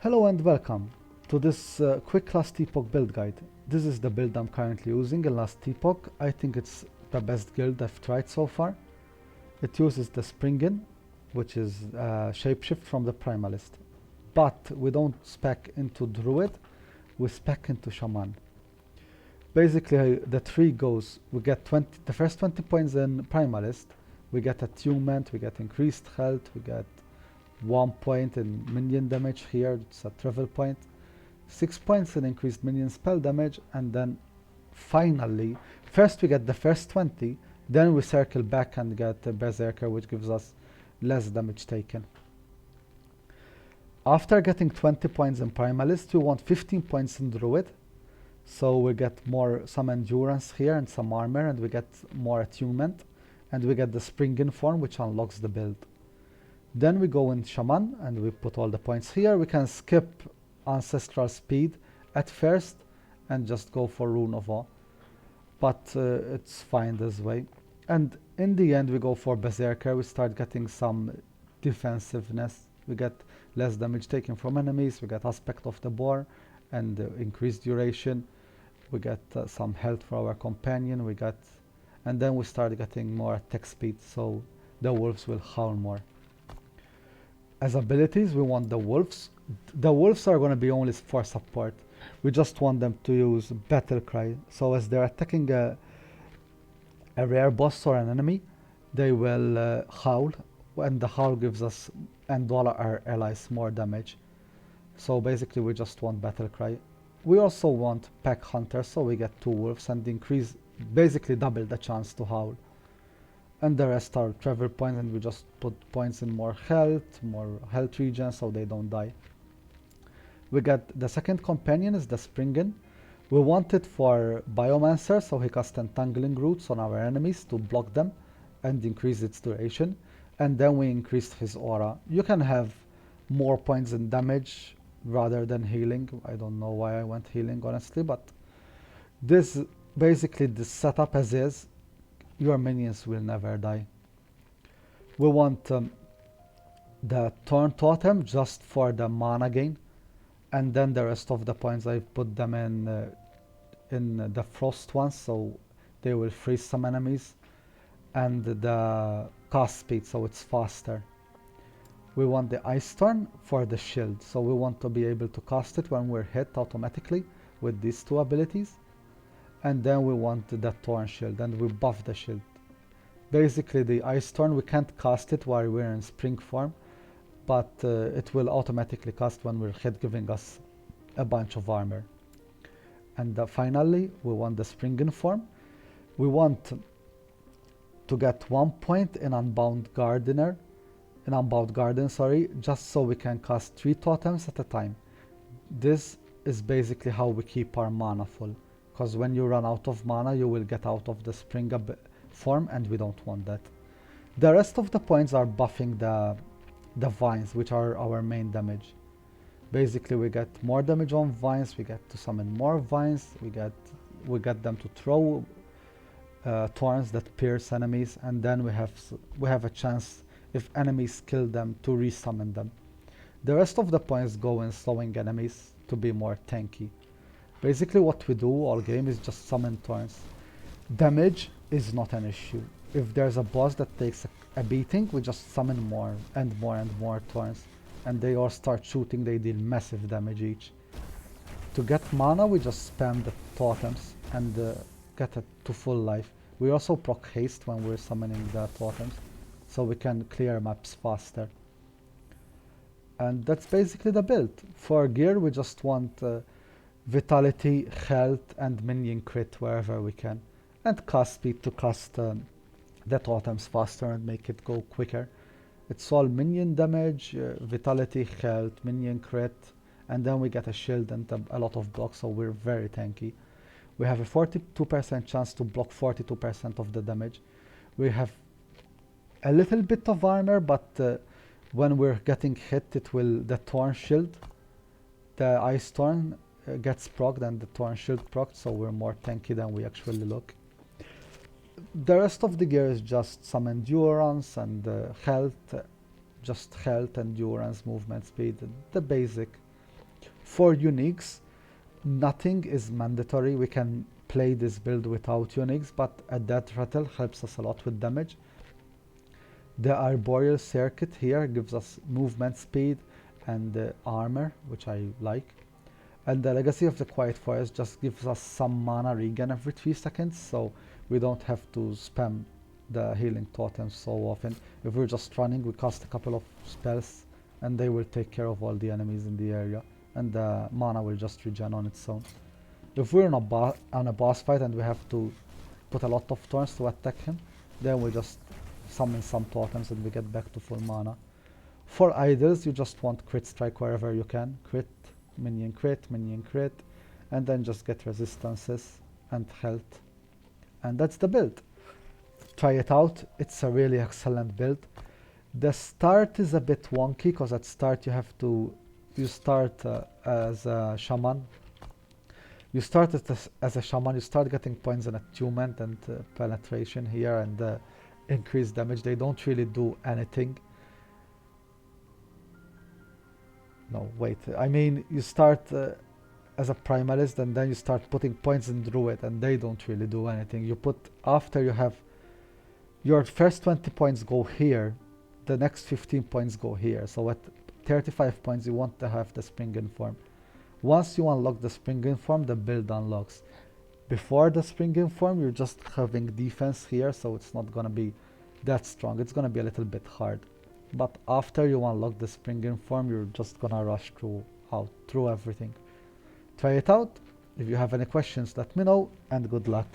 Hello and welcome to this quick Last Epoch build guide. This is the build I'm currently using in Last Epoch. I think it's the best guild I've tried so far. It uses the Spriggan, which is shapeshift from the Primalist. But we don't spec into Druid, we spec into Shaman. Basically the tree goes, we get the first 20 points in Primalist, we get attunement, we get increased health, we get 1 point in minion damage here, it's a travel point, 6 points in increased minion spell damage, and then finally, first we get the first 20, then we circle back and get the Berserker, which gives us less damage taken. After getting 20 points in Primalist, we want 15 points in Druid, so we get some endurance here and some armor, and we get more attunement, and we get the Spriggan form, which unlocks the build. Then we go in Shaman and we put all the points here. We can skip Ancestral Speed at first and just go for Rune of Awe, but it's fine this way. And in the end we go for Berserker. We start getting some defensiveness. We get less damage taken from enemies. We get Aspect of the Boar and increased duration. We get some health for our companion. And then we start getting more attack speed, so the wolves will howl more. As abilities, we want the wolves. The wolves are going to be only for support. We just want them to use Battle Cry. So as they're attacking a rare boss or an enemy, they will howl, and the howl gives us and all our allies more damage. So basically we just want Battle Cry. We also want Pack Hunter, so we get 2 wolves and basically double the chance to howl. And the rest are travel points, and we just put points in more health regen, so they don't die. We get the second companion is the Spriggan. We want it for Biomancer, so he casts Entangling Roots on our enemies to block them and increase its duration. And then we increased his aura. You can have more points in damage rather than healing. I don't know why I went healing, honestly, but this basically the setup as is. Your minions will never die. We want the Thorn Totem just for the mana gain, and then the rest of the points I put them in the Frost ones, so they will freeze some enemies, and the cast speed, so it's faster. We want the Ice Storm for the shield, so we want to be able to cast it when we're hit automatically with these 2 abilities. And then we want the Thorn Shield, and we buff the shield. Basically the Ice Storm, we can't cast it while we're in Spring form, but it will automatically cast when we're hit, giving us a bunch of armor. And finally we want the Spriggan form. We want to get 1 point in Unbound Garden, just so we can cast 3 totems at a time. This is basically how we keep our mana full, because when you run out of mana you will get out of the Spriggan form, and we don't want that. The rest of the points are buffing the vines, which are our main damage. Basically we get more damage on vines, we get to summon more vines, we get them to throw thorns that pierce enemies, and then we have a chance, if enemies kill them, to resummon them. The rest of the points go in slowing enemies to be more tanky. Basically what we do all game is just summon thorns. Damage is not an issue. If there's a boss that takes a beating, we just summon more and more and more thorns, and they all start shooting. They deal massive damage each. To get mana we just spam the totems and get it to full life. We also proc haste when we're summoning the totems, so we can clear maps faster. And that's basically the build. For gear we just want Vitality, health, and minion crit wherever we can, and cast speed to cast the totems faster and make it go quicker. It's all minion damage, vitality, health, minion crit, and then we get a shield and a lot of blocks, so we're very tanky. We have a 42% chance to block 42% of the damage. We have a little bit of armor, but when we're getting hit, the Thorn Shield, the Ice Storm gets procced and the Thorn Shield procced, so we're more tanky than we actually look. The rest of the gear is just some endurance and health, just health, endurance, movement speed, the basic For uniques, nothing is mandatory. We can play this build without uniques, but a death rattle helps us a lot with damage. The arboreal circuit here gives us movement speed and armor, which I like. And the legacy of the quiet forest just gives us some mana regen every 3 seconds, so we don't have to spam the healing totems so often. If we're just running, we cast a couple of spells and they will take care of all the enemies in the area, and the mana will just regen on its own. If we're on a boss fight and we have to put a lot of turns to attack him, then we just summon some totems and we get back to full mana. For idols, you just want crit strike wherever you can. Crit, minion, and then just get resistances and health. And that's the build. Try it out. It's a really excellent build. The start is a bit wonky because at start you start as a shaman. You start as a shaman, you start getting points in attunement and penetration here and increased damage. They don't really do anything. No, wait, I mean you start as a primalist and then you start putting points in druid and they don't really do anything. You put, after you have your first 20 points go here, the next 15 points go here. So at 35 points you want to have the Spriggan form. Once you unlock the Spriggan form, the build unlocks. Before the Spriggan form, you're just having defense here, so it's not gonna be that strong. It's gonna be a little bit hard. But after you unlock the Spriggan form, you're just gonna rush through everything. Try it out. If you have any questions, let me know, and good luck.